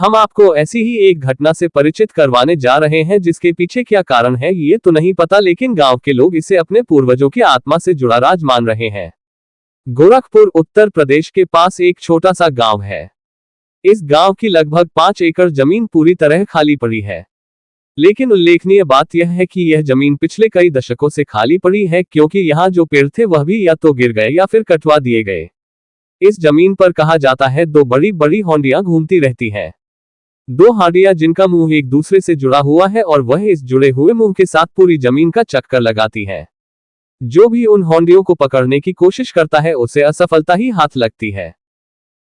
हम आपको ऐसी ही एक घटना से परिचित करवाने जा रहे हैं जिसके पीछे क्या कारण है ये तो नहीं पता, लेकिन गांव के लोग इसे अपने पूर्वजों की आत्मा से जुड़ा राज मान रहे हैं। गोरखपुर उत्तर प्रदेश के पास एक छोटा सा गांव है। इस गांव की लगभग 5 एकड़ जमीन पूरी तरह खाली पड़ी है। लेकिन उल्लेखनीय बात यह है कि यह जमीन पिछले कई दशकों से खाली पड़ी है, क्योंकि यहाँ जो पेड़ थे वह भी या तो गिर गए या फिर कटवा दिए गए। इस जमीन पर कहा जाता है 2 बड़ी बड़ी होंडियां घूमती रहती हैं। 2 हांडियां जिनका मुंह एक दूसरे से जुड़ा हुआ है और वह इस जुड़े हुए मुंह के साथ पूरी जमीन का चक्कर लगाती है। जो भी उन होंडियों को पकड़ने की कोशिश करता है उसे असफलता ही हाथ लगती है।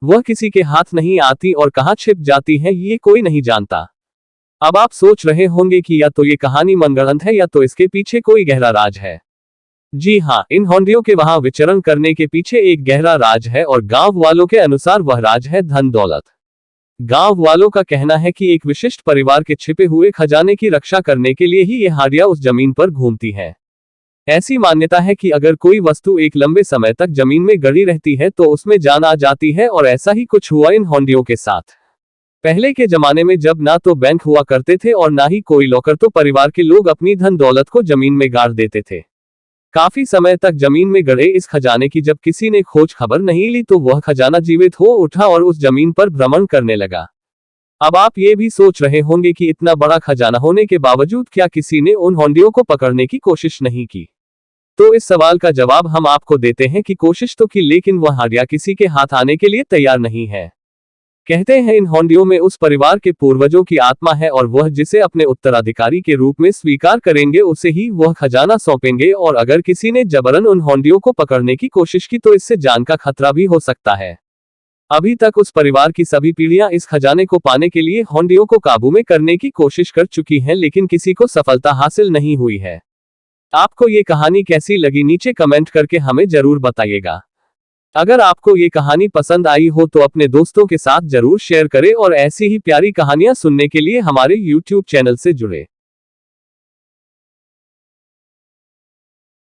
वह किसी के हाथ नहीं आती और कहां छिप जाती है ये कोई नहीं जानता। अब आप सोच रहे होंगे कि या तो ये कहानी मनगढ़ंत है या तो इसके पीछे कोई गहरा राज है। जी हाँ, इन होंडियों के वहां विचरण करने के पीछे एक गहरा राज है और गांव वालों के अनुसार वह राज है धन दौलत। गांव वालों का कहना है कि एक विशिष्ट परिवार के छिपे हुए खजाने की रक्षा करने के लिए ही ये हांडियां उस जमीन पर घूमती हैं। ऐसी मान्यता है कि अगर कोई वस्तु एक लंबे समय तक जमीन में गड़ी रहती है तो उसमें जान आ जाती है, और ऐसा ही कुछ हुआ इन होंडियों के साथ। पहले के जमाने में जब ना तो बैंक हुआ करते थे और ना ही कोई लॉकर, तो परिवार के लोग अपनी धन दौलत को जमीन में गाड़ देते थे। काफी समय तक जमीन में गड़े इस खजाने की जब किसी ने खोज खबर नहीं ली तो वह खजाना जीवित हो उठा और उस जमीन पर भ्रमण करने लगा। अब आप ये भी सोच रहे होंगे कि इतना बड़ा खजाना होने के बावजूद क्या किसी ने उन होंडियों को पकड़ने की कोशिश नहीं की? तो इस सवाल का जवाब हम आपको देते हैं कि कोशिश तो की, लेकिन वह हांडिया किसी के हाथ आने के लिए तैयार नहीं है। कहते हैं इन होंडियों में उस परिवार के पूर्वजों की आत्मा है और वह जिसे अपने उत्तराधिकारी के रूप में स्वीकार करेंगे उसे ही वह खजाना सौंपेंगे, और अगर किसी ने जबरन उन होंडियों को पकड़ने की कोशिश की तो इससे जान का खतरा भी हो सकता है। अभी तक उस परिवार की सभी पीढ़ियां इस खजाने को पाने के लिए होंडियों को काबू में करने की कोशिश कर चुकी हैं, लेकिन किसी को सफलता हासिल नहीं हुई है। आपको ये कहानी कैसी लगी नीचे कमेंट करके हमें जरूर बताइएगा। अगर आपको ये कहानी पसंद आई हो तो अपने दोस्तों के साथ जरूर शेयर करें और ऐसी ही प्यारी कहानियां सुनने के लिए हमारे YouTube चैनल से जुड़े।